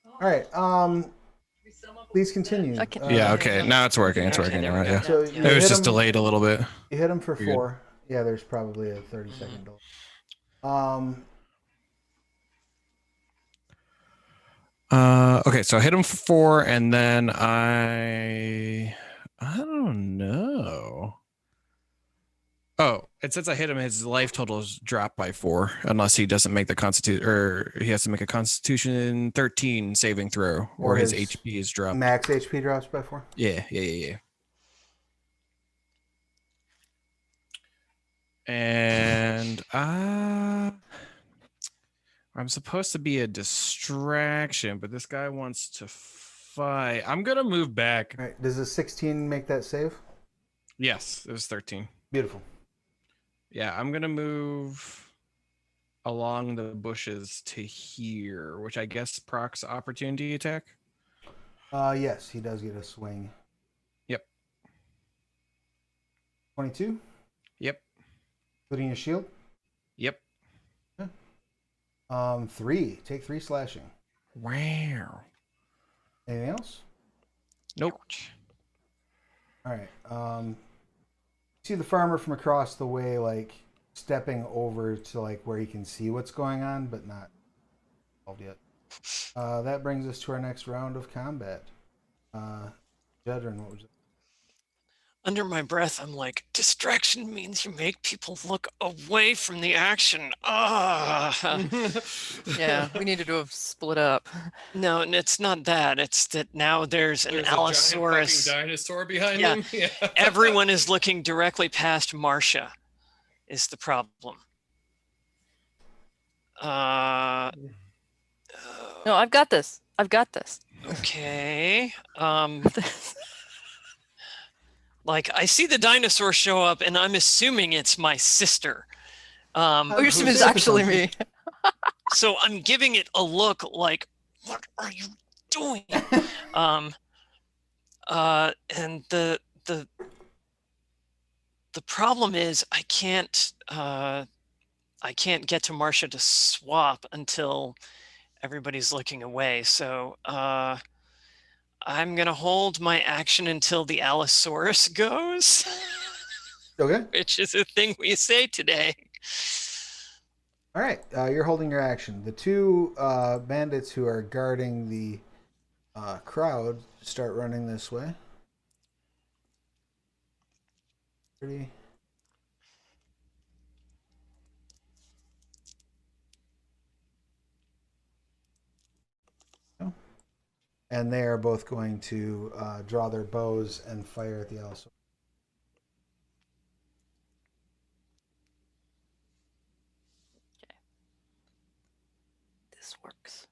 All right. Please continue. Yeah, okay. Now it's working. It's working. there we Now, go. yeah. So Yeah. you It was hit just him. delayed a little bit. You hit him for You're good. 4. Yeah, there's probably a 30-second delay. Um, Okay, so I hit him for 4, and then I don't know. Oh, it says I hit him. His life total is dropped by 4, unless he doesn't make the Constitution, or he has to make a Constitution 13 saving throw, or his HP is dropped. max HP drops by 4. Yeah. And I'm supposed to be a distraction, but this guy wants to fight. I'm gonna move back. All right. Does a 16 make that save? Yes, it was 13. Beautiful. Yeah, I'm gonna move along the bushes to here, which I guess procs opportunity attack. Yes, he does get a swing. Yep. 22. Yep. Including your shield. Yep. 3. Take 3 slashing. Wow. Anything else? Nope. All right. See the farmer from across the way, like stepping over to like where he can see what's going on, but not involved yet. That brings us to our next round of combat. Jedryn, what was it? Under my breath, I'm like, distraction means you make people look away from the action. Yeah, we needed to have split up. No, and it's not that. It's that now there's an Allosaurus. Dinosaur behind Yeah. him. Yeah. Everyone is looking directly past Marcia, is the problem. No, I've got this. Okay. Like, I see the dinosaur show up, and I'm assuming it's my sister. Oh, your sim is actually me. So I'm giving it a look like, what are you doing? And the problem is I can't get to Marcia to swap until everybody's looking away. So I'm gonna hold my action until the Allosaurus goes. Okay. Which is a thing we say today. All right. You're holding your action. The 2 bandits who are guarding the crowd start running this way. 30. And they are both going to draw their bows and fire at the Allosaurus. Okay. This works.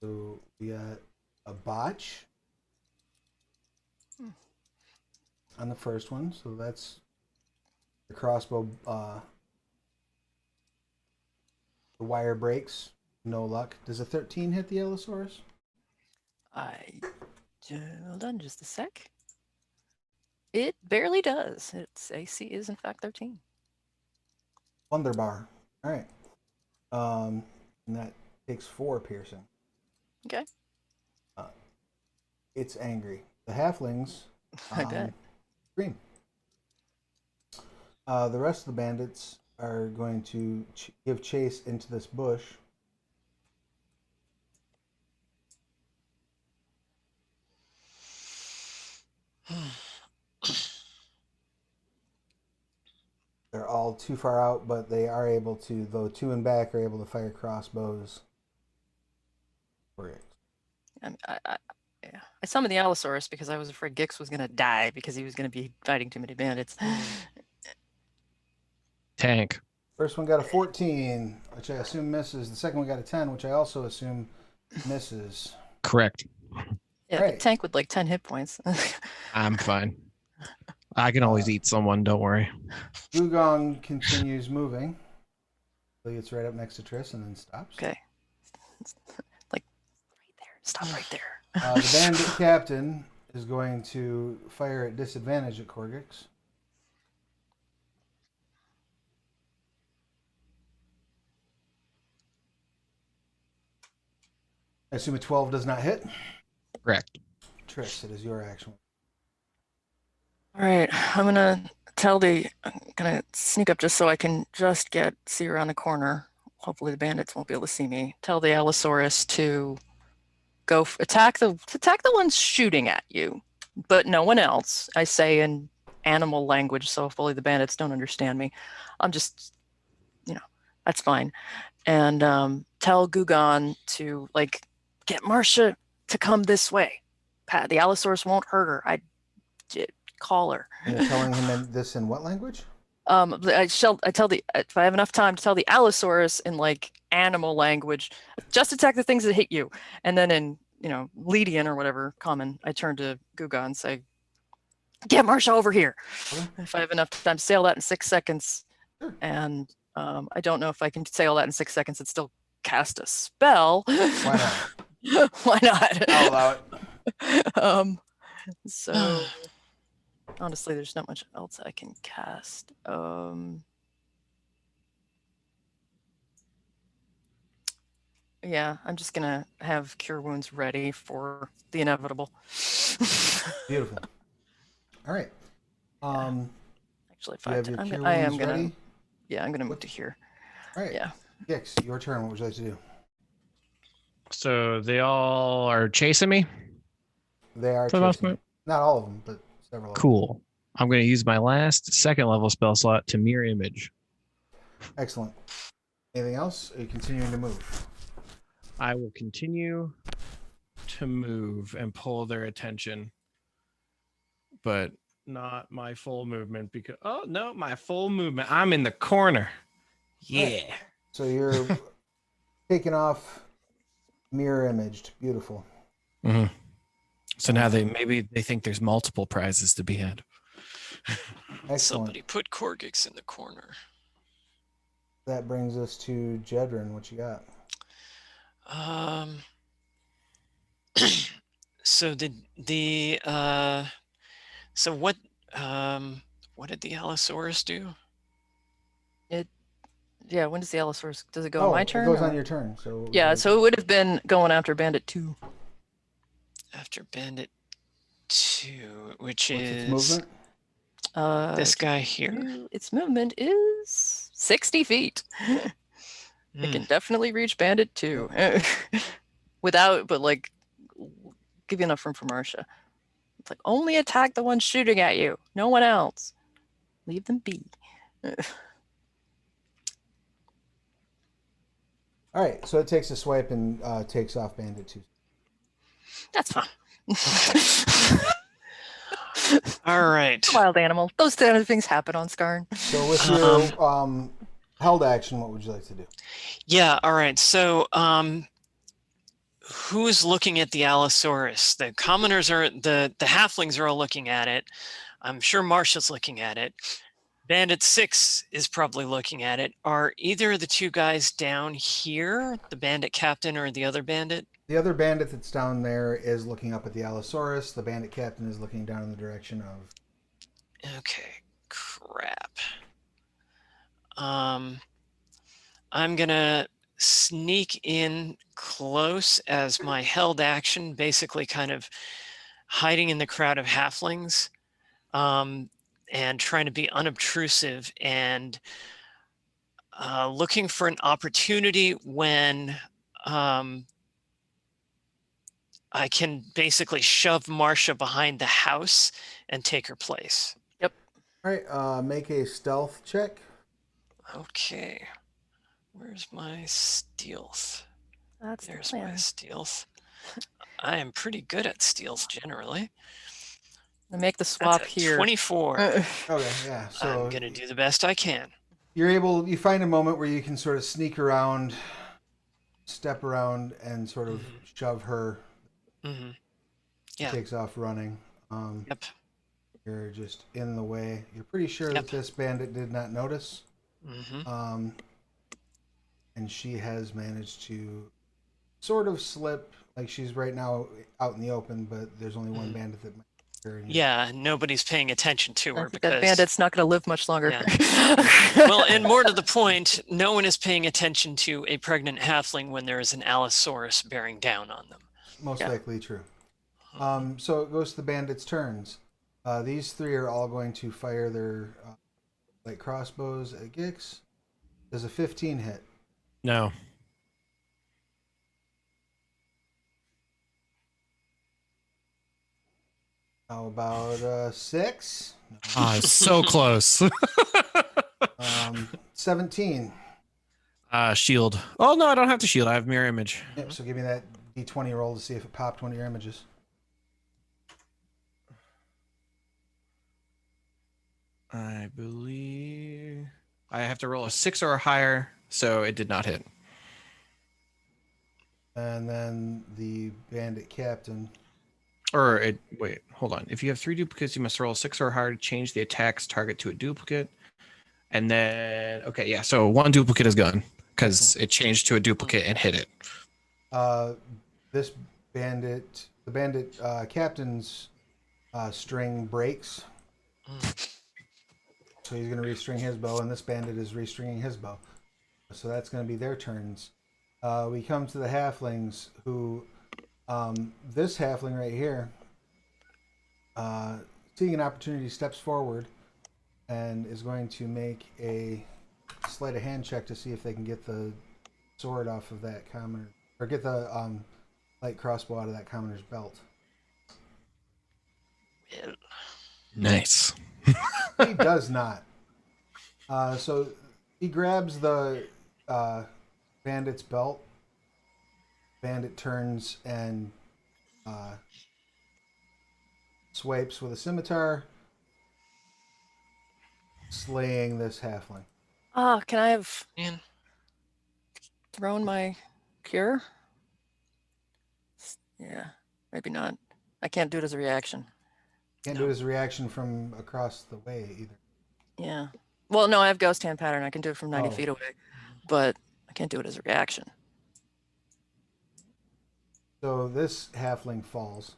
So we got a botch on the first one. So that's the crossbow. The wire breaks. No luck. Does a 13 hit the Allosaurus? Hold on just a sec. It barely does. Its AC is in fact 13. Wunderbar. All right. And that takes 4 piercing. Okay. It's angry. The halflings I bet. scream. The rest of the bandits are going to give chase into this bush. They're all too far out, but they are able to, though 2 and back, are able to fire crossbows. I summoned the Allosaurus because I was afraid Gix was going to die because he was going to be fighting too many bandits. Tank. First one got a 14, which I assume misses. The second one got a 10, which I also assume misses. Correct. Yeah, Right. the tank with like 10 hit points. I'm fine. I can always eat someone. Don't worry. Dugong continues moving. So he gets right up next to Triss and then stops. Okay. Like, right there. Stop right there. The bandit captain is going to fire at disadvantage at Korggix. I assume a 12 does not hit. Correct. Triss, it is your action. All right, I'm gonna sneak up just so I can just see around the corner. Hopefully the bandits won't be able to see me. Tell the Allosaurus to go attack the ones shooting at you, but no one else. I say in animal language, so hopefully the bandits don't understand me. I'm just, that's fine. And tell Gugon to get Marcia to come this way. Pat, the Allosaurus won't hurt her. I did call her. And you're telling him this in what language? I tell if I have enough time to tell the Allosaurus in animal language, just attack the things that hit you. And then in Lydian or whatever common, I turn to Gugon and say, get Marcia over here. Okay. If I have enough time to say all that in 6 seconds. Sure. And I don't know if I can say all that in 6 seconds and still cast a spell. Why not? Why not? I'll allow it. So honestly, there's not much else I can cast. Yeah, I'm just gonna have Cure Wounds ready for the inevitable. Beautiful. All right. Actually, You have your cure wounds ready? Yeah, I'm gonna move to here. All right. Yeah. Gix, your turn. What would you like to do? So they all are chasing me? They are For the most chasing. part? Not all of them, but several of them. Cool. I'm going to use my last second level spell slot to mirror image. Excellent. Anything else? Are you continuing to move? I will continue to move and pull their attention, but not my full movement because, oh no, my full movement. I'm in the corner. Yeah. Right. So you're taking off mirror imaged. Beautiful. Mm-hmm. So now maybe they think there's multiple prizes to be had. Excellent. Somebody put Korggix in the corner. That brings us to Jedryn. What you got? So what did the Allosaurus do? Yeah, when does the Allosaurus, does it go on my turn? It goes on your turn. So yeah, so it would have been going after Bandit 2. After Bandit 2, which What's is its movement? this guy here. Its movement is 60 feet. It can definitely reach Bandit 2. But give you enough room for Marcia. It's only attack the one shooting at you. No one else. Leave them be. All right, so it takes a swipe and takes off Bandit 2. That's fine. All right. Wild animal. Those kind of things happen on Skarn. So with your held action, what would you like to do? Yeah, all right. So who's looking at the Allosaurus? The commoners are, the halflings are all looking at it. I'm sure Marcia's looking at it. Bandit 6 is probably looking at it. Are either of the two guys down here, the bandit captain or the other bandit? The other bandit that's down there is looking up at the Allosaurus. The bandit captain is looking down in the direction of... Okay, crap. I'm gonna sneak in close as my held action, basically kind of hiding in the crowd of halflings, and trying to be unobtrusive and looking for an opportunity when I can basically shove Marcia behind the house and take her place. Yep. All right, make a stealth check. Okay. Where's my stealth? There's my stealth. I am pretty good at stealth generally. I make the swap That's here. 24. Okay, yeah. So I'm gonna do the best I can. You find a moment where you can sort of sneak around, step around, and sort of shove her. Mm-hmm. Yeah. Takes off running. Yep. You're just in the way. You're pretty sure that this bandit did not notice. Mm-hmm. And she has managed to sort of slip. Like she's right now out in the open, but there's only one bandit that might Yeah, nobody's paying attention to I her think that because bandit's not going to live much longer. well, and more to the point, no one is paying attention to a pregnant halfling when there is an Allosaurus bearing down on them. Most Yeah. likely true. So it goes to the bandits' turns. These three are all going to fire their light crossbows at Gix. Does a 15 hit? No. How about 6? Ah, so close. 17. Shield. Oh no, I don't have to shield. I have mirror image. Yep, so give me that d20 roll to see if it popped one of your images. I believe I have to roll a 6 or higher, so it did not hit. And then the bandit captain. Or it. Wait, hold on. If you have 3 duplicates, you must roll a 6 or higher to change the attack's target to a duplicate. And then, okay, yeah. So 1 duplicate is gone because it changed to a duplicate and hit it. This bandit, the bandit captain's string breaks. So he's going to restring his bow, and this bandit is restringing his bow. So that's going to be their turns. We come to the halflings, who this halfling right here, seeing an opportunity, steps forward and is going to make a sleight of hand check to see if they can get the sword off of that commoner, or get the light crossbow out of that commoner's belt. Nice. He does not. So he grabs the bandit's belt. Bandit turns and swipes with a scimitar, slaying this halfling. Can I have Man, thrown my cure? Yeah, maybe not. I can't do it as a reaction. Can't do it as a reaction from across the way either. Yeah. Well, no, I have ghost hand pattern. I can do it from 90 Oh. feet away, but I can't do it as a reaction. So this halfling falls.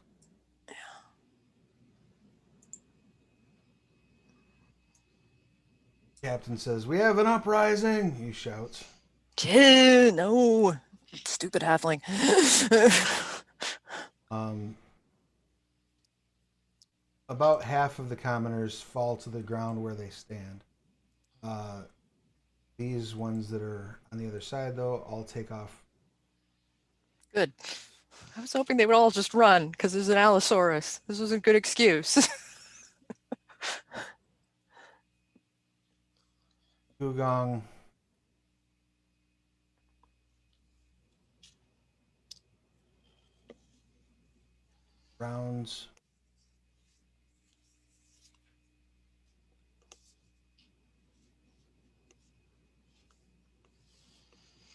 Captain says, "We have an uprising!" He shouts. No, stupid halfling. About half of the commoners fall to the ground where they stand. These ones that are on the other side, though, all take off. Good. I was hoping they would all just run because there's an Allosaurus. This was a good excuse. Gugong rounds.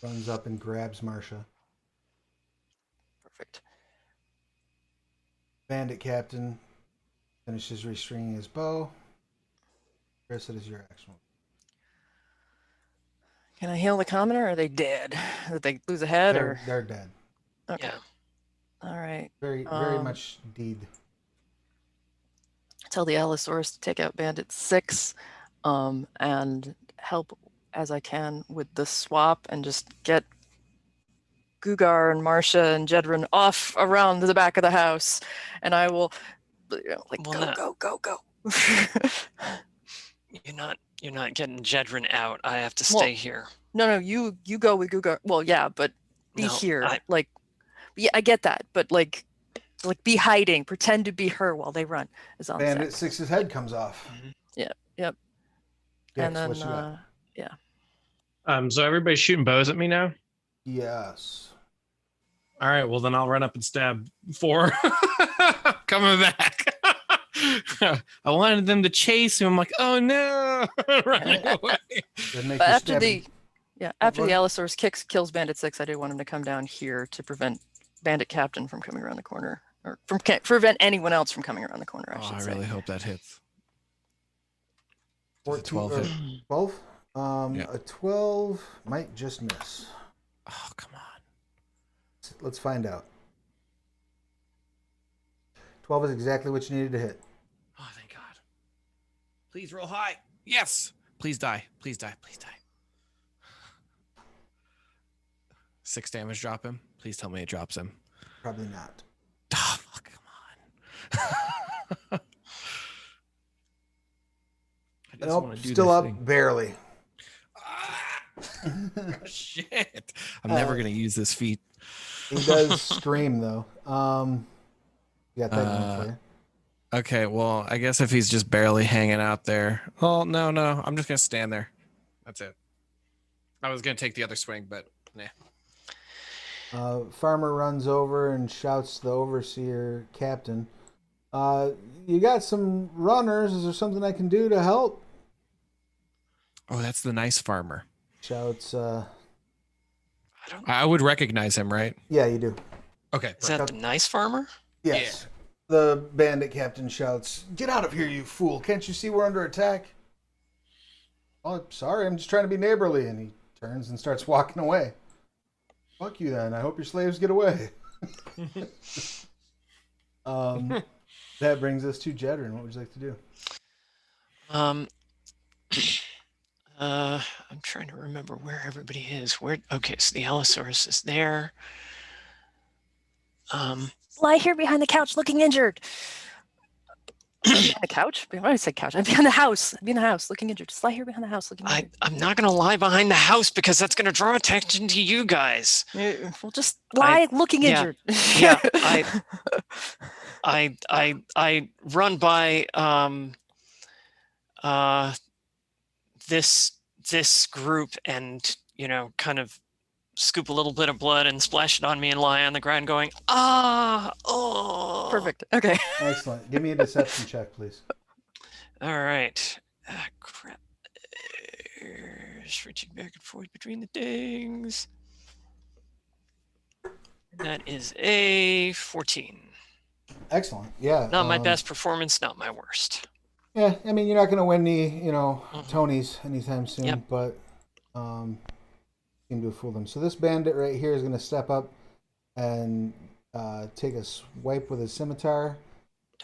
Runs up and grabs Marcia. Perfect. Bandit captain finishes restringing his bow. Chris, it is your action. Can I heal the commoner? Or are they dead? Did they lose a head? They're dead. Okay. yeah. All right. Very much deed. Tell the Allosaurus to take out Bandit 6 and help as I can with the swap and just get Gugar and Marcia and Jedryn off around the back of the house. And I will go. You're not getting Jedryn out. I have to stay here. No, you go with Gugar. Well, yeah, but be here. Yeah, I get that, but like be hiding, pretend to be her while they run. Is all I'm saying. Bandit 6's head comes off. Yep. Yes, And then what you got? So everybody's shooting bows at me now? Yes. All right, well then I'll run up and stab 4. Coming back. I wanted them to chase him. I'm like, oh no, running away. But after the Allosaurus kills Bandit 6, I do want him to come down here to prevent Bandit Captain from coming around the corner, or prevent anyone else from coming around the corner. I really hope that hits. 14, 12 hit. 12? Yeah. A 12 might just miss. Oh, come on. Let's find out. 12 is exactly what you needed to hit. Oh, thank God. Please roll high. Yes. Please die. Please die. Please die. 6 damage drop him. Please tell me it drops him. Probably not. Oh, come on. I just Nope, wanna do still this up, thing. barely. Shit. I'm never going to use this feat. He does scream, though. You got that going for you. Okay, well, I guess if he's just barely hanging out there. Oh, no. I'm just going to stand there. That's it. I was going to take the other swing, but nah. Farmer runs over and shouts to the overseer captain. You got some runners. Is there something I can do to help? Oh, that's the nice farmer. Shouts. I would recognize him, right? Yeah, you do. Okay. Is that the nice farmer? Yes. Yeah. The bandit captain shouts, "Get out of here, you fool. Can't you see we're under attack?" "Oh, sorry, I'm just trying to be neighborly." And he turns and starts walking away. "Fuck you then. I hope your slaves get away." That brings us to Jedryn. What would you like to do? I'm trying to remember where everybody is. Okay, so the Allosaurus is there. Lie here behind the couch looking injured. Behind the couch? Why did I say couch? I'm behind the house. I'm behind the house looking injured. Just lie here behind the house looking injured. I'm not going to lie behind the house because that's going to draw attention to you guys. Well, just lie looking injured. Yeah, I run by this group and, kind of scoop a little bit of blood and splash it on me and lie on the ground going, oh. Perfect. Okay. Excellent. Give me a deception check, please. All right. Crap. Switching back and forth between the things. That is a 14. Excellent. Yeah. Not my best performance, not my worst. Yeah, I mean, you're not going to win the, Tonys anytime soon, Yep. but seem to fool them. So this bandit right here is going to step up and take a swipe with his scimitar.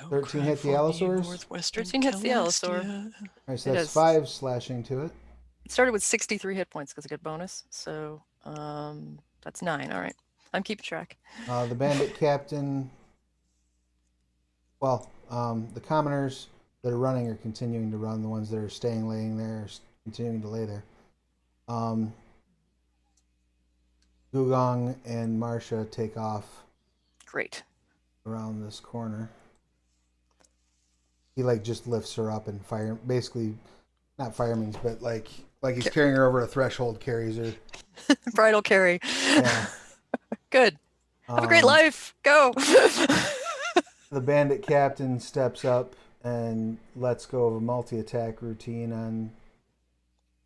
13 hit the Allosaurus. 13 hits the Allosaur. All right, so that's 5 slashing to it. It started with 63 hit points because I get bonus. So that's 9. All right. I'm keeping track. The bandit captain, the commoners that are running are continuing to run. The ones that are laying there are continuing to lay there. Gugong and Marcia take off. Great. Around this corner. He just lifts her up and basically not fireman's, but like he's carrying her over a threshold, carries her. Bridal carry. Yeah. Good. Have a great life. Go. The bandit captain steps up and lets go of a multi-attack routine on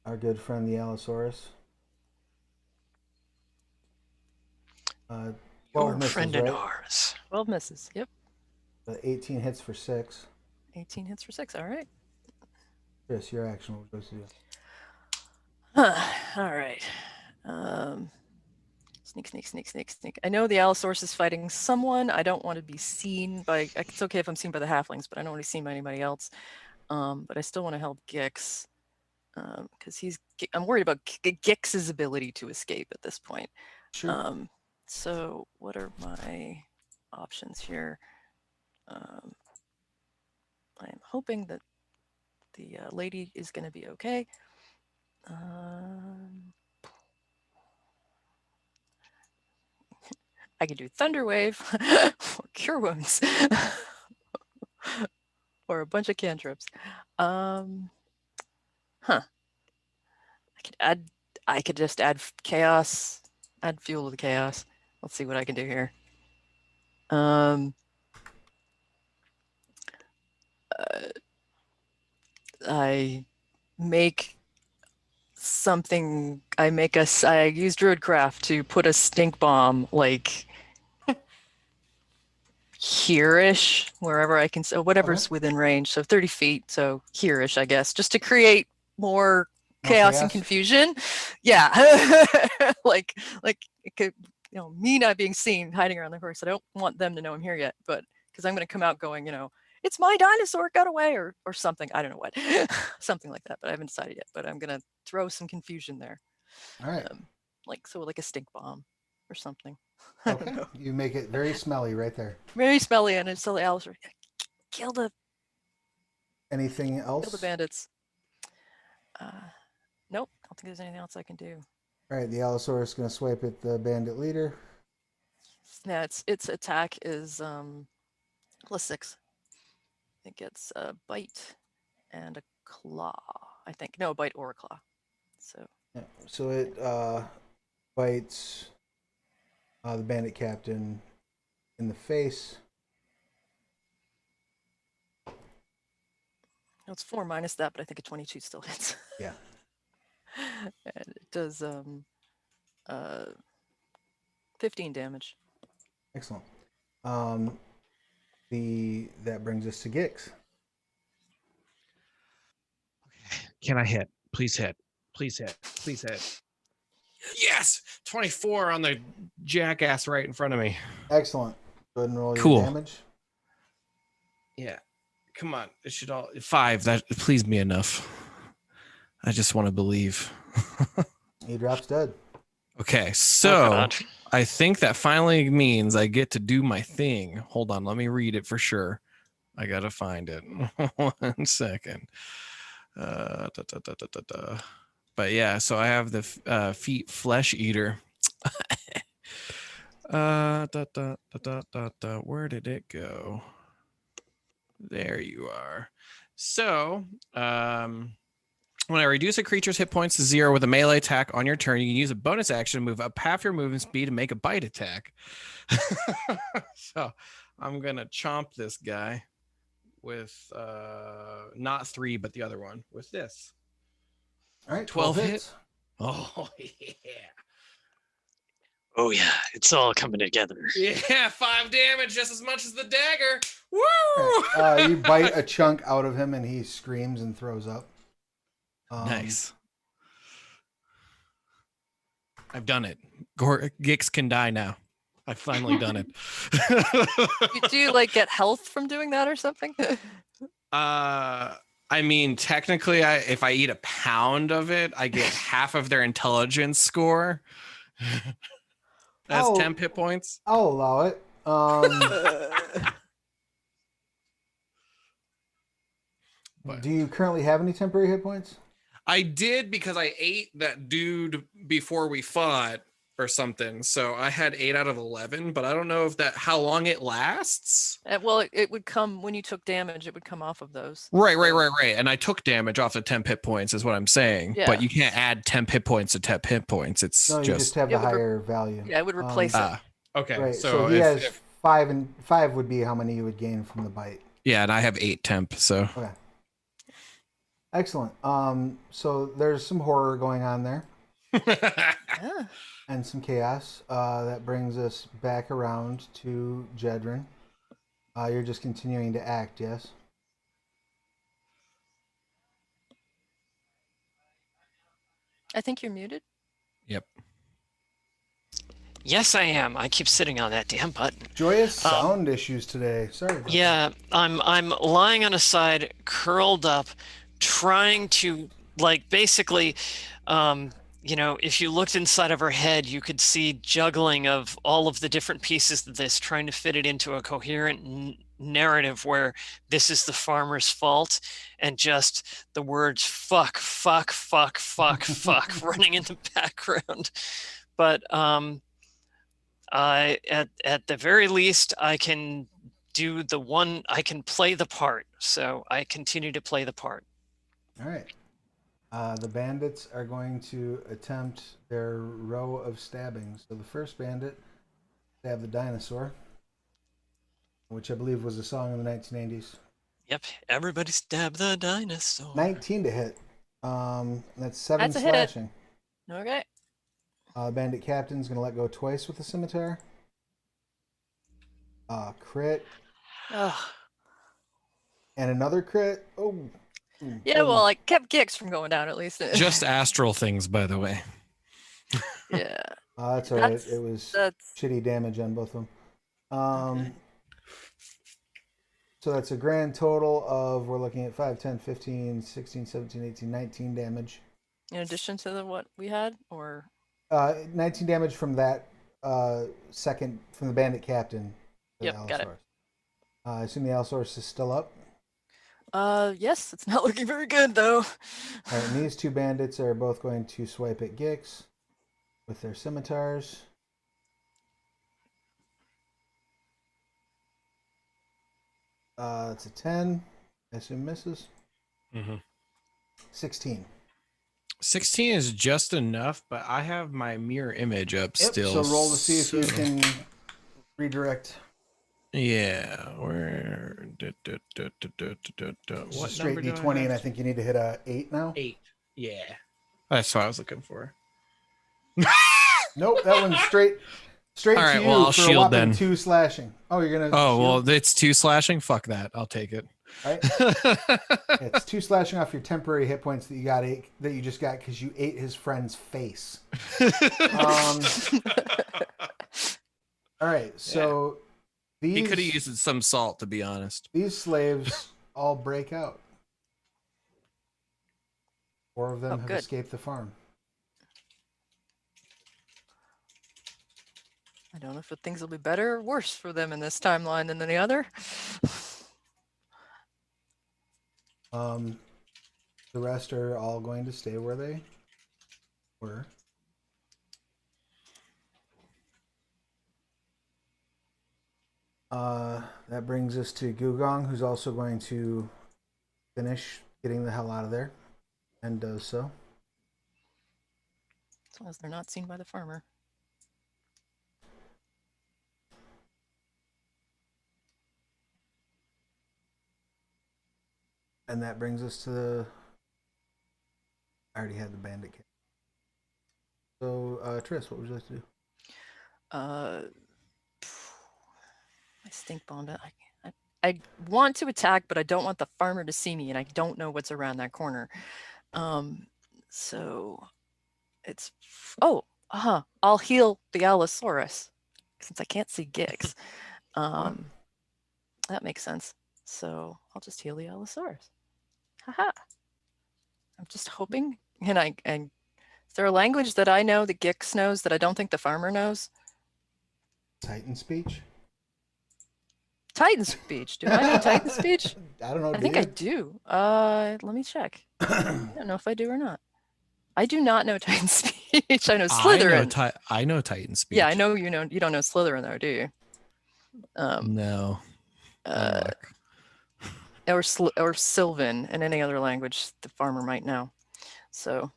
our good friend the Allosaurus. 12 misses, friend right? and ours. 12 misses. Yep. 18 hits for 6. 18 hits for 6. All right. Triss, your action. What would you like to do? All right. Sneak. I know the Allosaurus is fighting someone. I don't want to be seen by. It's okay if I'm seen by the halflings, but I don't want to be seen by anybody else. But I still want to help Gix because I'm worried about Gix's ability to escape at this point. Sure. So what are my options here? I am hoping that the lady is going to be okay. I could do Thunder Wave or Cure Wounds or a bunch of cantrips. I could just add chaos, add fuel to the chaos. Let's see what I can do here. I make something. I use Druidcraft to put a stink bomb here-ish, wherever I can, so whatever's within range. So 30 feet, so here-ish, I guess, just to create more chaos and confusion. Yeah. It could, me not being seen hiding around the horse. I don't want them to know I'm here yet, but because I'm going to come out going, it's my dinosaur, got away, or something. I don't know what, something like that, but I haven't decided yet. But I'm going to throw some confusion there. All right. Like a stink bomb or something. I don't Okay. know. You make it very smelly right there. Very smelly, and it's tell Alice, kill the Anything else? kill the bandits. Nope. I don't think there's anything else I can do. All right. The Allosaurus is going to swipe at the bandit leader. Yeah, its attack is +6. It gets a bite and a claw. I think no, a bite or a claw. So. Yeah. So it bites the bandit captain in the face. No, it's 4 minus that, but I think a 22 still hits. Yeah. And it does 15 damage. Excellent. That brings us to Gix. Can I hit? Please hit. Please hit. Please hit. Yes! 24 on the jackass right in front of me. Excellent. Go ahead and roll Cool. your damage. Yeah. Come on. It should all 5. That pleased me enough. I just want to believe. He drops dead. Okay, Oh, so God. I think that finally means I get to do my thing. Hold on, let me read it for sure. I gotta find it. 1 second. But yeah, so I have the feet flesh eater. Where did it go? There you are. So, when I reduce a creature's hit points to 0 with a melee attack on your turn, you can use a bonus action to move up half your movement speed and make a bite attack. So I'm gonna chomp this guy with not 3, but the other one with this. All right. 12 hit. hits. Oh yeah. Oh yeah, it's all coming together. Yeah, 5 damage, just as much as the dagger. Woo! All right. You bite a chunk out of him and he screams and throws up. Nice. I've done it. Gix can die now. I've finally done it. Do you like get health from doing that or something? I mean, technically, if I eat a pound of it, I get half of their intelligence score. That's 10 hit points. I'll allow it. Do you currently have any temporary hit points? I did because I ate that dude before we fought or something. So I had 8 out of 11, but I don't know if how long it lasts. Well, it would come when you took damage. It would come off of those. Right. And I took damage off the 10 hit points is what I'm saying. Yeah. But you can't add 10 hit points to 10 hit points. It's No, you just have the higher value. Yeah, it would replace it. Okay. Right. So, So he if, has 5, and 5 would be how many you would gain from the bite. yeah, and I have 8 temp. So Okay. Excellent. So there's some horror going on there Yeah. and some chaos. That brings us back around to Jedryn. You're just continuing to act, yes? I think you're muted. Yep. Yes, I am. I keep sitting on that damn button. Joyous sound issues today. Sorry. About Yeah, I'm lying on a side, curled up, trying to basically, if you looked inside of her head, you could see juggling of all of the different pieces of this, trying to fit it into a coherent narrative where this is the farmer's fault, and just the words fuck, fuck, fuck, fuck, fuck running in the background. But at the very least, I can do I can play the part. So I continue to play the part. All right. The bandits are going to attempt their row of stabbings. So the first bandit stabbed the dinosaur, which I believe was a song in the 1980s. Yep, everybody stab the dinosaur. 19 to hit. That's 7 That's a hit. slashing. Okay. Bandit captain's going to let go twice with the scimitar. Crit. Ugh. And another crit. Oh. Yeah, well, I kept Gix from going down at least. Just astral things, by the way. Yeah. That's all right. That's- It was That's shitty damage on both of them. Okay. So that's a grand total of, we're looking at 5, 10, 15, 16, 17, 18, 19 damage. In addition to what we had, or 19 damage from that second, from the bandit captain. Yep, got it. I assume the Allosaurus is still up. yes, it's not looking very good though. All right, and these two bandits are both going to swipe at Gix with their scimitars. It's a 10. I assume misses. 16. 16 is just enough, but I have my mirror image up still. So roll to see if you can redirect. Yeah, where? What straight D20, and I think you need to hit a 8 now. 8. Yeah, that's what I was looking for. Nope, that one's straight All to right, you well, I'll for a shield whopping then. 2 slashing. Oh, you're gonna. Oh, shield? well, it's 2 slashing. Fuck that. I'll take it. Right? It's 2 slashing off your temporary hit points that you just got because you ate his friend's face. All right, so these, He could have used some salt, to be honest. These slaves all break out. 4 of them have escaped the farm. I don't know if things will be better or worse for them in this timeline than the other. The rest are all going to stay where they were. That brings us to Gugong, who's also going to finish getting the hell out of there, and does so. As long as they're not seen by the farmer. And that brings us to the... I already had the bandit kit. So, Triss, what would you like to do? My stink bomb. I want to attack, but I don't want the farmer to see me, and I don't know what's around that corner. So it's I'll heal the Allosaurus since I can't see Gix. That makes sense. So I'll just heal the Allosaurus. Haha. I'm just hoping. And is there a language that I know that Gix knows that I don't think the farmer knows? Titan speech? Titan speech. Do I know Titan speech? I don't know. I think I do. Let me check. I don't know if I do or not. I do not know Titan speech. I know Slitherin. I know Titan speech. Yeah, I know you know. You don't know Slitherin though, do you? No. Or Sylvan in any other language the farmer might know. So,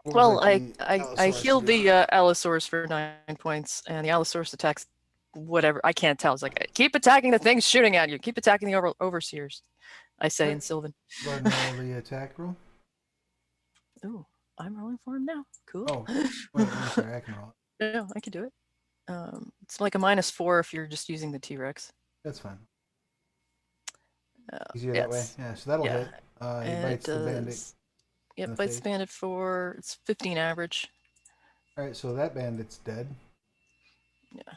I healed the Allosaurus for 9 points, and the Allosaurus attacks whatever. I can't tell. It's like, keep attacking the things shooting at you. Keep attacking the overseers. I say in Sylvan. Go ahead and roll the attack roll. Ooh, I'm rolling for him now. Cool. Oh, wait, I'm sorry, I can roll it. No, I can do it. It's like a -4 if you're just using the T-Rex. That's fine. Easier that way. Yeah, so that'll hit. He bites the bandit. Yep, bites the bandit for, it's 15 average. All right, so that bandit's dead. Yeah.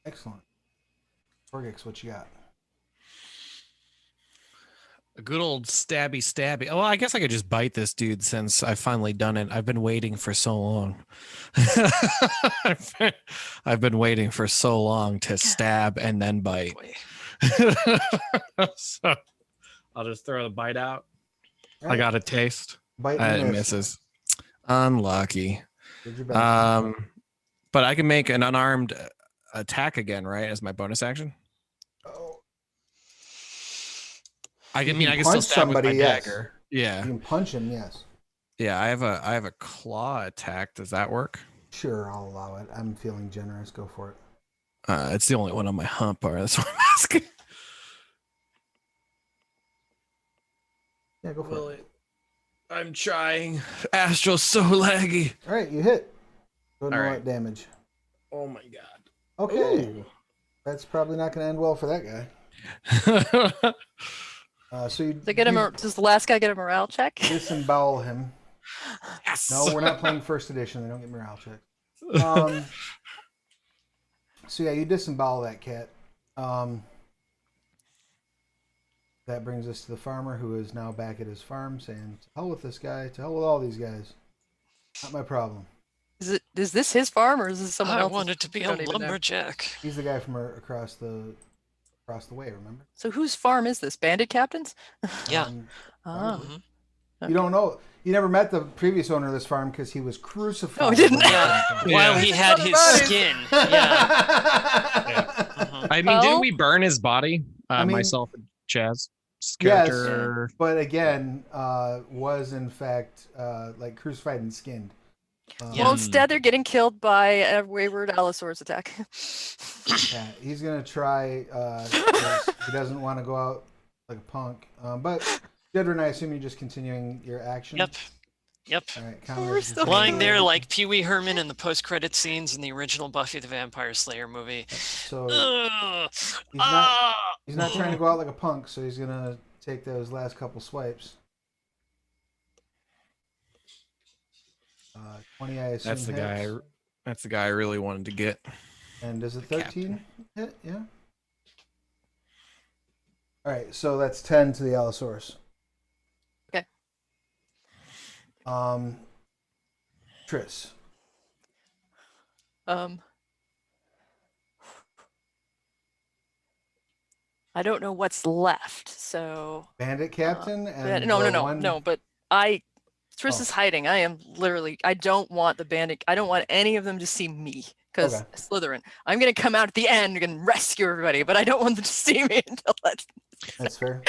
Excellent. Korggix, what you got? A good old stabby. Oh, well, I guess I could just bite this dude since I've finally done it. I've been waiting for so long. I've been waiting for so long to stab and then bite. So I'll just throw the bite out. Right. I got a taste. Bite and misses. Unlucky. But I can make an unarmed attack again, right? As my bonus action. I can still stab somebody with my dagger. Yeah. You can punch him, yes. Yeah, I have a claw attack. Does that work? Sure, I'll allow it. I'm feeling generous. Go for it. It's the only one on my hump bar. That's what I'm asking. Yeah, go for it. I'm trying. Astral's so laggy. All right, you hit. Go ahead and roll that damage. Oh my god. Okay. Ooh. That's probably not going to end well for that guy. Does the last guy get a morale check? Disembowel him. Yes. No, we're not playing first edition. They don't get morale check. So yeah, you disembowel that cat. That brings us to the farmer, who is now back at his farm, saying, "To hell with this guy. To hell with all these guys. Not my problem." Is this his farm or is this someone I else's? wanted to be We a don't even know. lumberjack. He's the guy from across the way. Remember? So whose farm is this? Bandit captain's? Yeah. Ah, Mhm. You don't know. You never met the previous owner of this farm because he was crucified. No, I didn't. Yeah. While he It's had not his about it. skin. Yeah. Mhm. I mean, Well- didn't we burn his body? I mean- Myself and Chaz. Yes, Character. but again, was in fact like crucified and skinned. Yeah. Well, instead they're getting killed by a wayward Allosaurus attack. Yeah, he's gonna try. 'Cause he doesn't want to go out like a punk. But Jedryn, I assume you're just continuing your action. Yep. All right, We're still Lying there like Pee Wee Herman in the post-credit scenes in the original Buffy the Vampire Slayer movie. So Ugh. he's not trying to go out like a punk, so he's gonna take those last couple swipes. 20, I assume. That's the guy. hits. That's the guy I really wanted to get. And does a The 13 hit? Yeah. All right, so that's 10 to the Allosaurus. Okay. Triss. I don't know what's left, so Bandit Captain and no, the no, no, one... no. But Triss Oh. is hiding. I am literally. I don't want the bandit. I don't want any of them to see me because Okay. Slitherin. I'm gonna come out at the end and rescue everybody, but I don't want them to see me until that's. That's fair.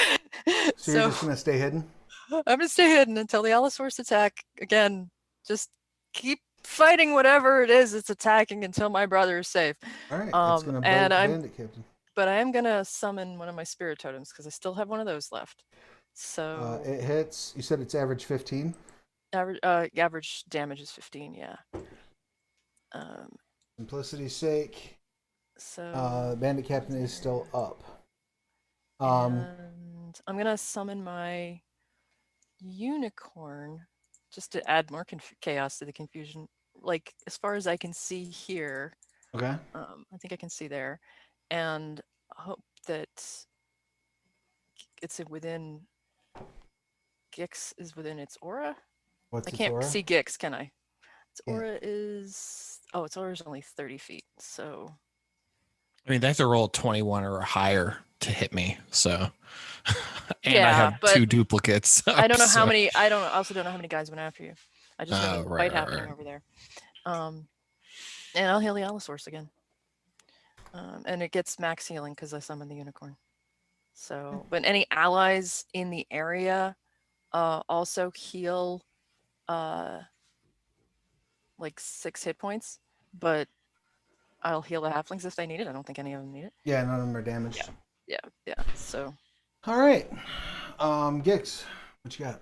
So you're just gonna stay hidden? I'm gonna stay hidden until the Allosaurus attack again. Just keep fighting whatever it is it's attacking until my brother is safe. All right, it's Um, gonna bite and the I'm- Bandit Captain. But I am gonna summon one of my spirit totems because I still have one of those left. So It hits. You said it's average 15. average damage is 15. Yeah. Simplicity's sake, So Bandit Captain is still up. and I'm gonna summon my unicorn just to add more chaos to the confusion. Like as far as I can see here, Okay. I think I can see there, and hope that it's within. Gix is within its aura. What's I its can't aura? see Gix, can I? Its Can't. aura is its aura is only 30 feet. So I mean, they have to roll 21 or higher to hit me. So, and I Yeah, have but 2 duplicates. I don't know how so- many. I also don't know how many guys went after you. I just know Oh, there's a right, fight right, happening right. over there. And I'll heal the Allosaurus again. And it gets max healing because I summoned the unicorn. So, but any allies in the area also heal like 6 hit points, but I'll heal the halflings if they need it. I don't think any of them need it. Yeah, none of them are damaged. Yeah. So All right. Gix, what you got?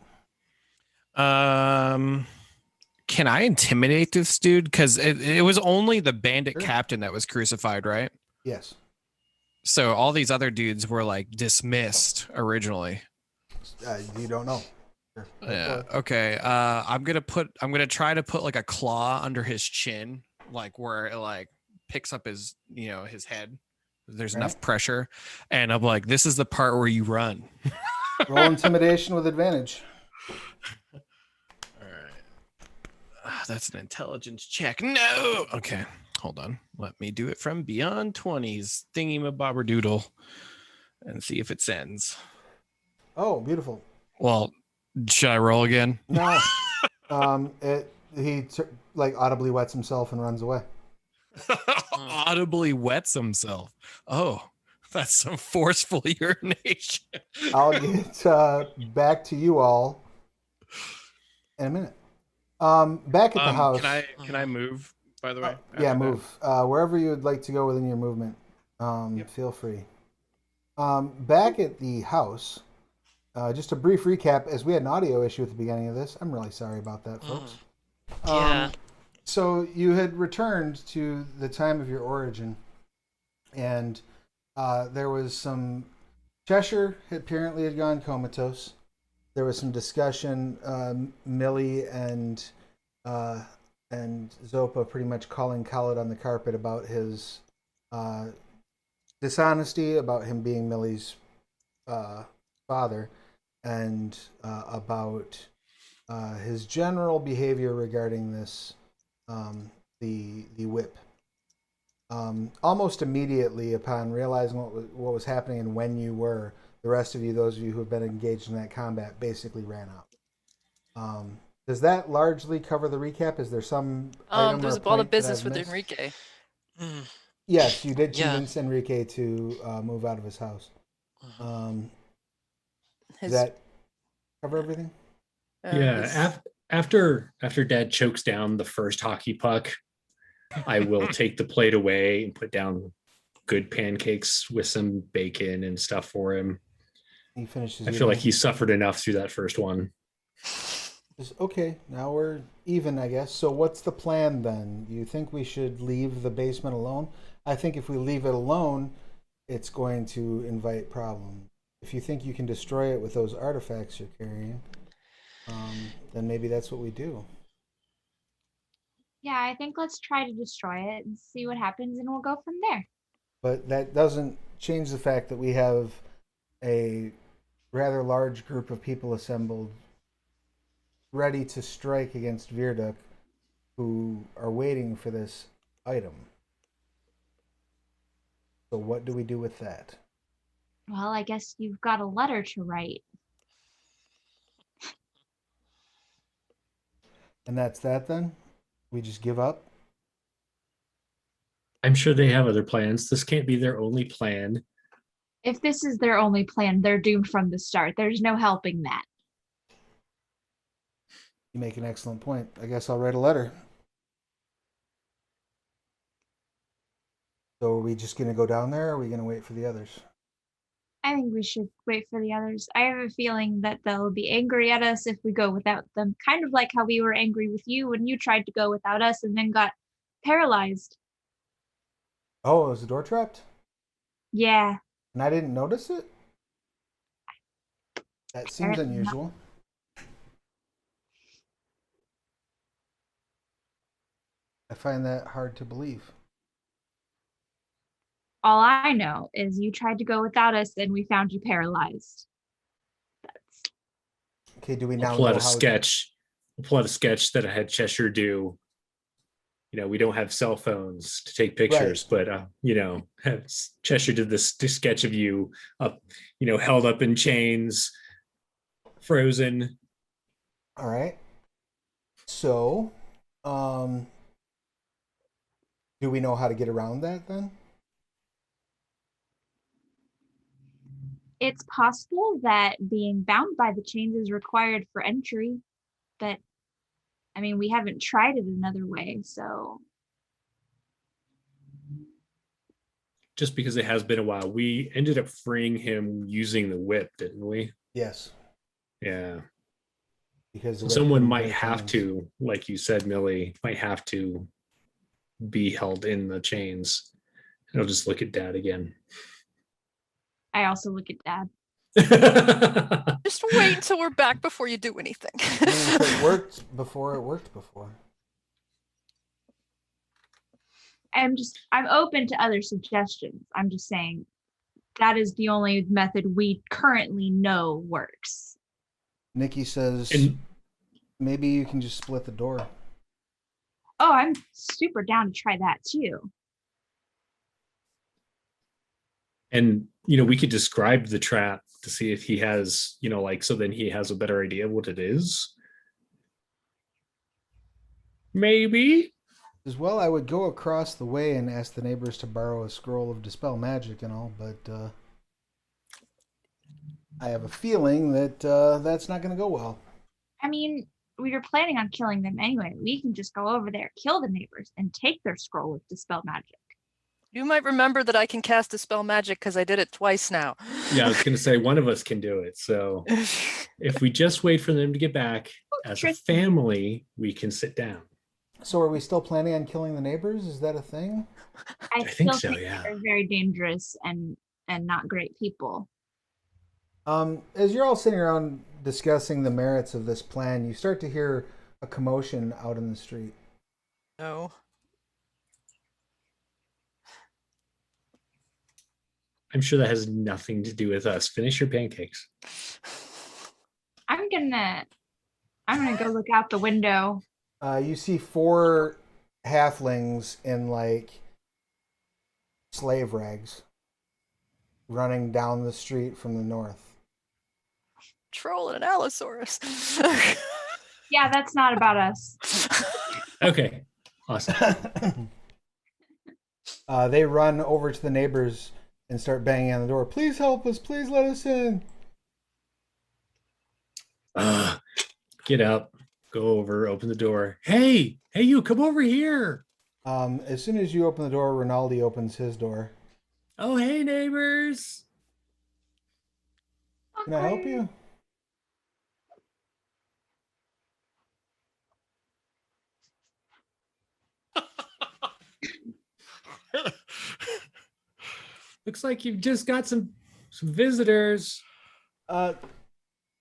Can I intimidate this dude? Because it was only the bandit Sure. captain that was crucified, right? Yes. So all these other dudes were like dismissed originally. You don't know. Sure. Yeah. Okay. I'm gonna try to put like a claw under his chin, like where it like picks up his his head. There's Okay. enough pressure, and I'm like, this is the part where you run. Roll intimidation with advantage. All right. That's an intelligence check. No. Okay. Hold on. Let me do it from beyond 20s thingy-mabobber-doodle and see if it sends. Oh, beautiful. Well, should I roll again? No. He like audibly wets himself and runs away. Audibly wets himself. Oh, that's some forceful urination. I'll get back to you all in a minute. Back at the house. Can I move, by the way? Yeah, after that? move. Wherever you would like to go within your movement, feel free. Back at the house, just a brief recap, as we had an audio issue at the beginning of this. I'm really sorry about that, folks. Yeah. So you had returned to the time of your origin, and there was some... Cheshire apparently had gone comatose. There was some discussion. Millie and and Zopa pretty much calling Khaled on the carpet about his dishonesty, about him being Millie's father, and about his general behavior regarding this, the whip. Almost immediately upon realizing what was happening and when you were, the rest of you, those of you who have been engaged in that combat, basically ran out. Does that largely cover the recap? Is there some item There's or a lot of point that business I've with missed? Enrique. Mm, Yes, you did Yeah. convince Enrique to move out of his house. Does His that cover everything? Yeah, his- after Dad chokes down the first hockey puck, I will take the plate away and put down good pancakes with some bacon and stuff for him. He finishes. I feel like eating. he suffered enough through that first one. Okay, now we're even, I guess. So what's the plan then? You think we should leave the basement alone? I think if we leave it alone, it's going to invite problems. If you think you can destroy it with those artifacts you're carrying, then maybe that's what we do. Yeah, I think let's try to destroy it and see what happens, and we'll go from there. But that doesn't change the fact that we have a rather large group of people assembled ready to strike against Virduk who are waiting for this item. So what do we do with that? Well, I guess you've got a letter to write. And that's that then? We just give up? I'm sure they have other plans. This can't be their only plan. If this is their only plan, they're doomed from the start. There's no helping that. You make an excellent point. I guess I'll write a letter. So are we just going to go down there or are we going to wait for the others? I think we should wait for the others. I have a feeling that they'll be angry at us if we go without them. Kind of like how we were angry with you when you tried to go without us and then got paralyzed. Oh, is the door trapped? Yeah. And I didn't notice it? That seems Apparently not. unusual. I find that hard to believe. All I know is you tried to go without us and we found you paralyzed. That's Okay, do we I'll now pull know out a how? sketch. I'll pull out a sketch that I had Cheshire do. You know, we don't have cell phones to take pictures, but you know, Cheshire did this sketch of you up, you know, held up in chains, frozen. All right. So, do we know how to get around that then? It's possible that being bound by the chains is required for entry, but I mean, we haven't tried it another way, so Just because it has been a while, we ended up freeing him using the whip, didn't we? Yes, Yeah. because the So whip someone couldn't might break have chains. to, like you said, Millie, might have to be held in the chains. And I'll just look at Dad again. I also look at Dad. Just wait until we're back before you do anything. I mean, if it worked before, it worked before. I'm open to other suggestions. I'm just saying that is the only method we currently know works. Nikki says And maybe you can just split the door. Oh, I'm super down to try that too. you know, we could describe the trap to see if he has, you know, like, so then he has a better idea of what it is. Maybe. As well, I would go across the way and ask the neighbors to borrow a scroll of dispel magic and all, but I have a feeling that that's not going to go well. I mean, we were planning on killing them anyway. We can just go over there, kill the neighbors, and take their scroll with dispel magic. You might remember that I can cast dispel magic because I did it twice now. Yeah, I was going to say one of us can do it. So if we just wait for them to get back as a Triss. family, we can sit down. So, are we still planning on killing the neighbors? Is that a thing? I think still so, think yeah. they're very dangerous and not great people. As you're all sitting around discussing the merits of this plan, you start to hear a commotion out in the street. No. I'm sure that has nothing to do with us. Finish your pancakes. I'm gonna go look out the window. You see 4 halflings in like slave rags running down the street from the north. Troll and an Allosaurus. Yeah, that's not about us. Okay, awesome. They run over to the neighbors and start banging on the door. Please help us. Please let us in. Get up, go over, open the door. Hey, you, come over here. As soon as you open the door, Rinaldi opens his door. Oh, hey, neighbors. Can I help you? Looks like you've just got some visitors.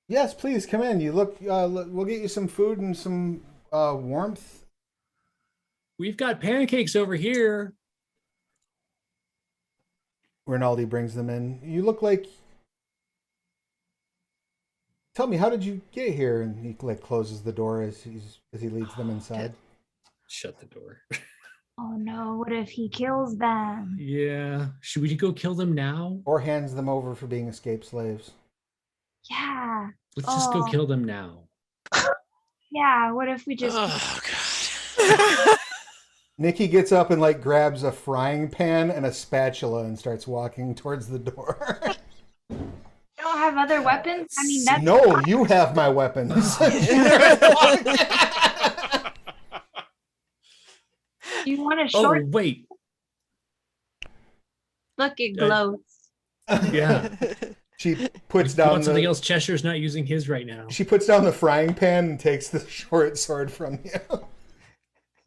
Yes, please come in. You look. We'll get you some food and some warmth. We've got pancakes over here. Rinaldi brings them in. You look like. Tell me, how did you get here? And he like closes the door as he leads them inside. Shut the door. Oh no, what if he kills them? Yeah. Should we go kill them now? Or hands them over for being escaped slaves. Yeah. Let's just go Oh. kill them now. Yeah, what if we just Oh god. Nikki gets up and like grabs a frying pan and a spatula and starts walking towards the door. don't have other weapons? I mean, that's No, you have my weapons. you want a Oh, short wait. look, it glows. Yeah. She You puts want down something the, else? Cheshire's not using his right now. She puts down the frying pan and takes the short sword from you.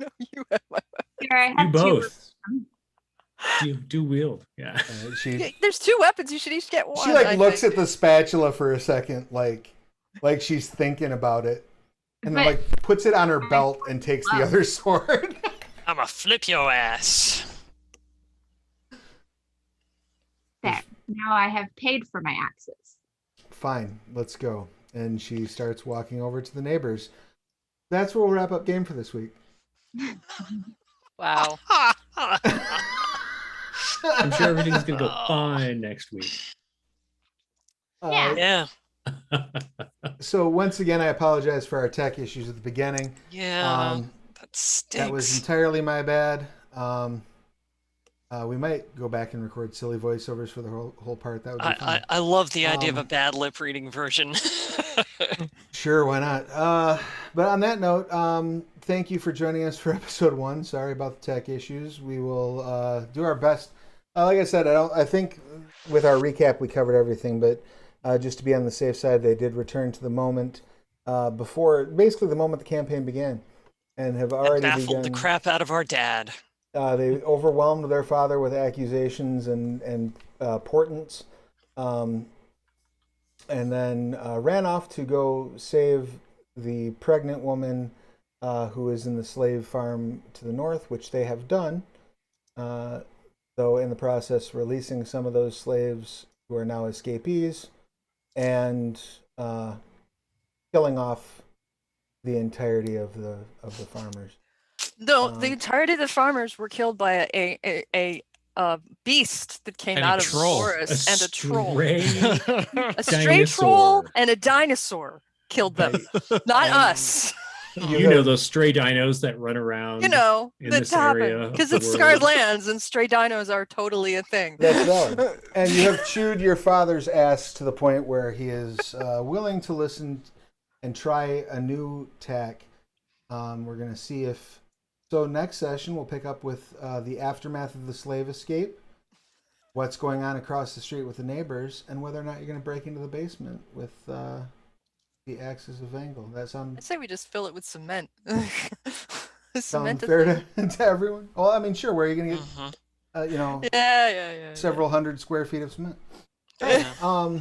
No, you have my. Here, I You have both. two. Do wield. Yeah. She There's 2 weapons. You should each get one. she like I looks think. at the spatula for a second, like she's thinking about it, and then But- like puts it on her belt and takes the other sword. I'ma flip your ass. There. Now I have paid for my axes. Fine, let's go. And she starts walking over to the neighbors. That's where we'll wrap up game for this week. Wow. I'm sure everything's going to go fine next week. Yeah. Yeah. So once again, I apologize for our tech issues at the beginning. Yeah. That stinks. That was entirely my bad. We might go back and record silly voiceovers for the whole part. That would be fun. I love the idea of a bad lip reading version. Sure, why not? But on that note, thank you for joining us for episode 1. Sorry about the tech issues. We will do our best. Like I said, I think with our recap we covered everything, but just to be on the safe side, they did return to the moment basically the moment the campaign began, and have already Baffled begun. the crap out of our dad. They overwhelmed their father with accusations and portents, and then ran off to go save the pregnant woman who is in the slave farm to the north, which they have done, though in the process releasing some of those slaves who are now escapees, and killing off the entirety of the farmers. No, the entirety of the farmers were killed by a beast that came And a out of the troll. forest, and a troll. A stray Dinosaur. troll and a dinosaur killed them, not And- us. You know those stray dinos that run around. You know, in that this area happened of because the it's Scarred world. Lands, and stray dinos are totally a thing. That's valid. And you have chewed your father's ass to the point where he is willing to listen and try a new tack. We're going to see if... So next session, we'll pick up with the aftermath of the slave escape, what's going on across the street with the neighbors, and whether or not you're going to break into the basement with the Axes of Angle. That I say we just fill it with cement. sound Cement is- fair to everyone? Well, I mean, sure. Where are you going to get, Mhm. Yeah. several hundred square feet of cement? Yeah.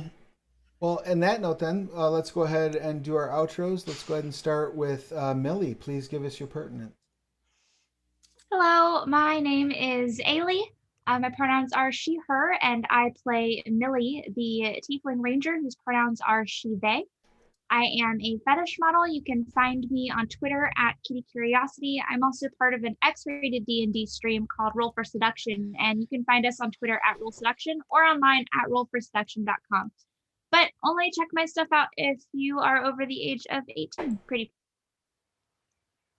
Well, in that note, then, let's go ahead and do our outros. Let's go ahead and start with Millie. Please give us your pertinent. Hello, my name is Ayli. My pronouns are she, her, and I play Millie, the Tiefling Ranger, whose pronouns are she, they. I am a fetish model. You can find me on Twitter at Kitty Curiosity. I'm also part of an X-rated D&D stream called Roll for Seduction, and you can find us on Twitter at Roll Seduction or online at rollforseduction.com. But only check my stuff out if you are over the age of 18. Pretty.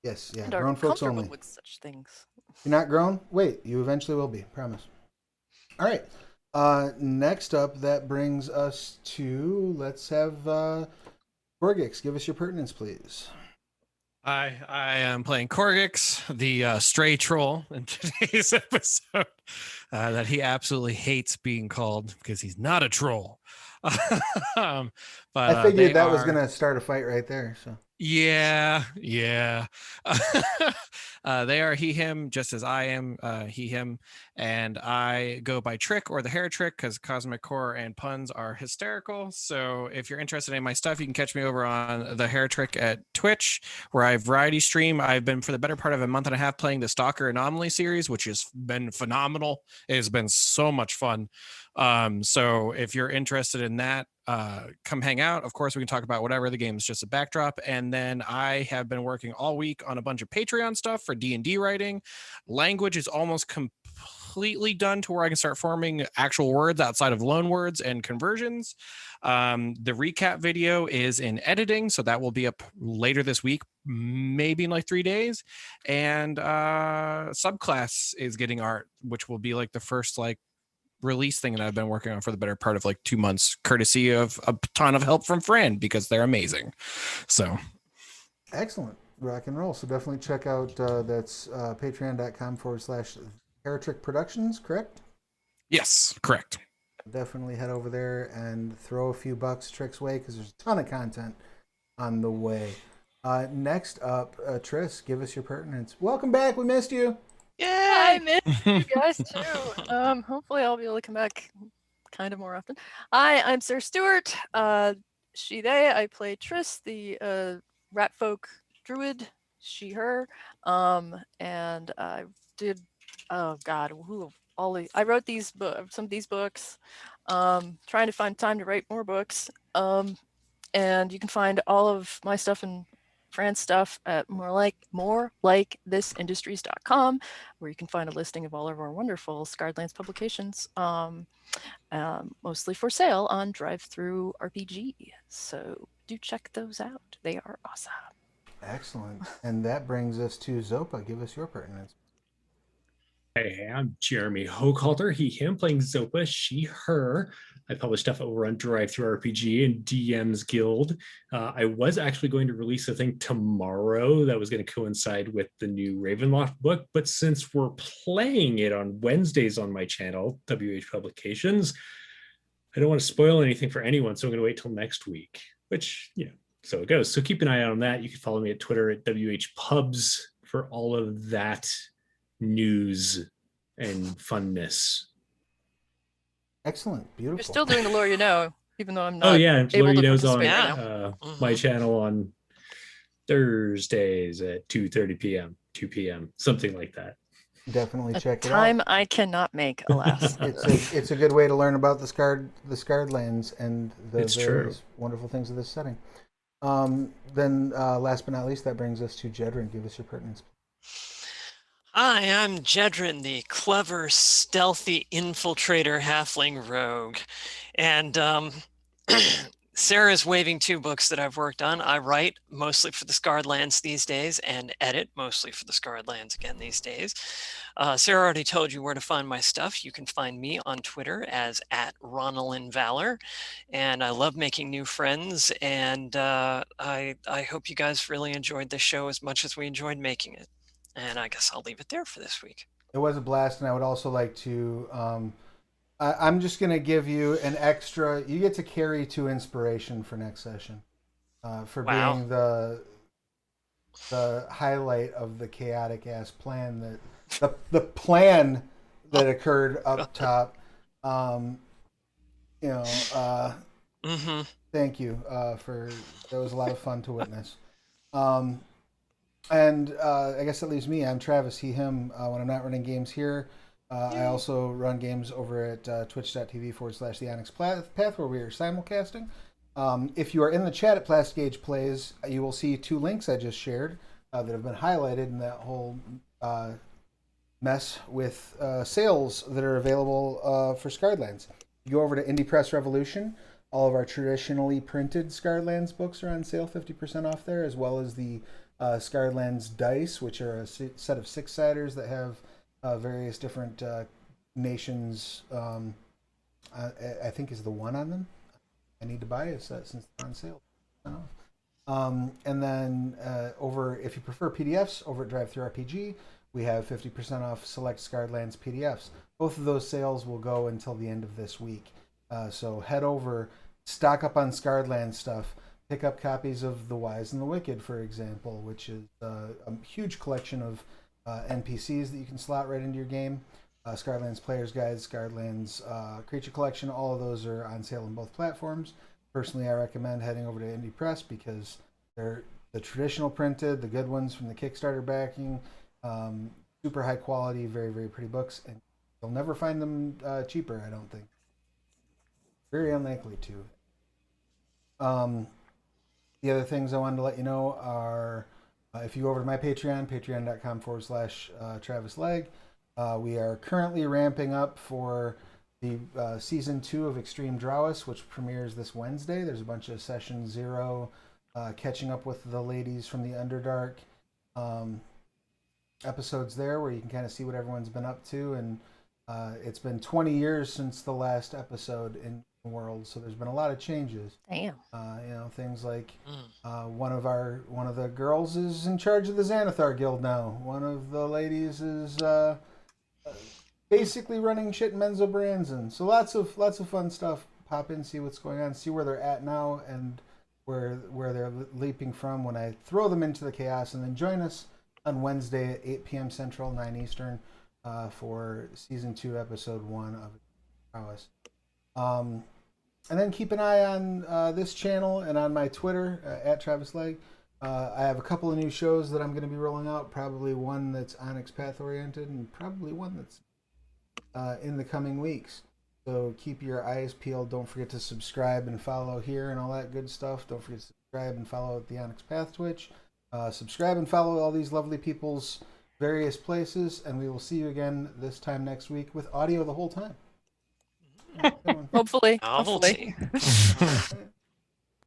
Yes, yeah, And are grown folks comfortable only. with such things. You're not grown? Wait, you eventually will be. Promise. All right. Next up, that brings us to, let's have Korggix. Give us your pertinence, please. I am playing Korggix, the stray troll in today's episode that he absolutely hates being called because he's not a troll. But I figured that was are... going to start a fight right there. So Yeah. They are he, him, just as I am he, him. And I go by Tric or the hair trick because cosmic horror and puns are hysterical. So if you're interested in my stuff, you can catch me over on the hair trick at Twitch, where I variety stream. I've been for the better part of a month and a half playing the Stalker Anomaly series, which has been phenomenal. It has been so much fun. So if you're interested in that, come hang out. Of course, we can talk about whatever. The game is just a backdrop. And then I have been working all week on a bunch of Patreon stuff for D&D writing. Language is almost completely done to where I can start forming actual words outside of loan words and conversions. The recap video is in editing, so that will be up later this week, maybe in like 3 days. And subclass is getting art, which will be like the first like release thing that I've been working on for the better part of like 2 months, courtesy of a ton of help from Fran, because they're amazing. So excellent. Rock and roll. So definitely check out that's patreon.com/Heretick Productions, correct? yes, correct. Definitely head over there and throw a few bucks Tric's way because there's a ton of content on the way. Next up, Triss, give us your pertinence. Welcome back. We missed you. I Yay! miss you guys too. Hopefully I'll be able to come back kind of more often. I'm Sir Stewart. She, they. I play Triss, the rat folk druid. She, her. And I did. Oh God, I wrote some of these books. Trying to find time to write more books. And you can find all of my stuff and Fran's stuff at morelikethisindustries.com, where you can find a listing of all of our wonderful Scarredlands publications, mostly for sale on Drive-Thru RPG. So do check those out. They are awesome. Excellent. And that brings us to Zopa. Give us your pertinence. Hey, I'm Jeremy Hochhalter, he, him, playing Zopa, she, her. I publish stuff over on Drive-Thru RPG and DM's Guild. I was actually going to release a thing tomorrow that was going to coincide with the new Ravenloft book, but since we're playing it on Wednesdays on my channel, WH Publications, I don't want to spoil anything for anyone, so I'm going to wait till next week, which, so it goes. So keep an eye out on that. You can follow me at Twitter at WH Pubs for all of that news and funness. Excellent. Beautiful. You're still doing the lore, even though I'm not. Oh yeah, able to Lore on participate right now. my channel on Thursdays at 2:30 p.m., 2 p.m., something like that. Definitely A check it out. time I cannot make, alas. It's a good way to learn about the scarred lands and the It's various true. wonderful things of this setting. Then last but not least, that brings us to Jedryn. Give us your pertinence. Hi, I'm Jedryn, the clever, stealthy infiltrator halfling rogue. And Sarah's waving 2 books that I've worked on. I write mostly for the Scarred Lands these days and edit mostly for the Scarred Lands again these days. Sarah already told you where to find my stuff. You can find me on Twitter as @RonalynValor. And I love making new friends. And I hope you guys really enjoyed this show as much as we enjoyed making it. And I guess I'll leave it there for this week. It was a blast, and I would also like to. I'm just going to give you an extra. You get to carry 2 inspiration for next session, for Wow. being the highlight of the chaotic ass plan the plan that occurred up top. Thank you for that was a lot of fun to witness. And I guess that leaves me. I'm Travis, he, him, when I'm not running games here. I also run games over at twitch.tv/The Onyx Path, where we are simulcasting. If you are in the chat at Plastic Age Plays, you will see 2 links I just shared that have been highlighted in that whole mess with sales that are available for Scarlands. You go over to Indie Press Revolution. All of our traditionally printed Scarlands books are on sale, 50% off there, as well as the Scarlands dice, which are a set of 6-siders that have various different nations. I think is the one on them. I need to buy it since they're on sale. And then if you prefer PDFs, over at DriveThruRPG, we have 50% off select Scarlands PDFs. Both of those sales will go until the end of this week. So head over, stock up on Scarlands stuff. Pick up copies of The Wise and the Wicked, for example, which is a huge collection of NPCs that you can slot right into your game. Scarlands Player's Guide, Scarlands Creature Collection, all of those are on sale on both platforms. Personally, I recommend heading over to Indie Press because they're the traditional printed, the good ones from the Kickstarter backing, super high quality, very, very pretty books, and you'll never find them cheaper, I don't think. Very unlikely to. The other things I wanted to let you know are if you go over to my Patreon, patreon.com/Travis Legg, we are currently ramping up for the season 2 of Extreme Drawus, which premieres this Wednesday. There's a bunch of session 0 catching up with the ladies from the Underdark episodes there, where you can kind of see what everyone's been up to. And it's been 20 years since the last episode in World, so there's been a lot of changes. Damn. Things like one of the girls is in charge of the Xanathar Guild now. One of the ladies is basically running shit in Menzo Branson. So lots of fun stuff. Pop in, see what's going on, see where they're at now, and where they're leaping from when I throw them into the chaos. And then join us on Wednesday at 8 p.m. Central, 9 Eastern, for season 2, episode 1 of Prowess. And then keep an eye on this channel and on my Twitter at Travis Legg. I have a couple of new shows that I'm going to be rolling out. Probably one that's Onyx Path oriented, and probably one that's in the coming weeks. So keep your eyes peeled. Don't forget to subscribe and follow here and all that good stuff. Don't forget to subscribe and follow the Onyx Path Twitch. Subscribe and follow all these lovely people's various places, and we will see you again this time next week with audio the whole time. Hopefully. Novelty. Hopefully.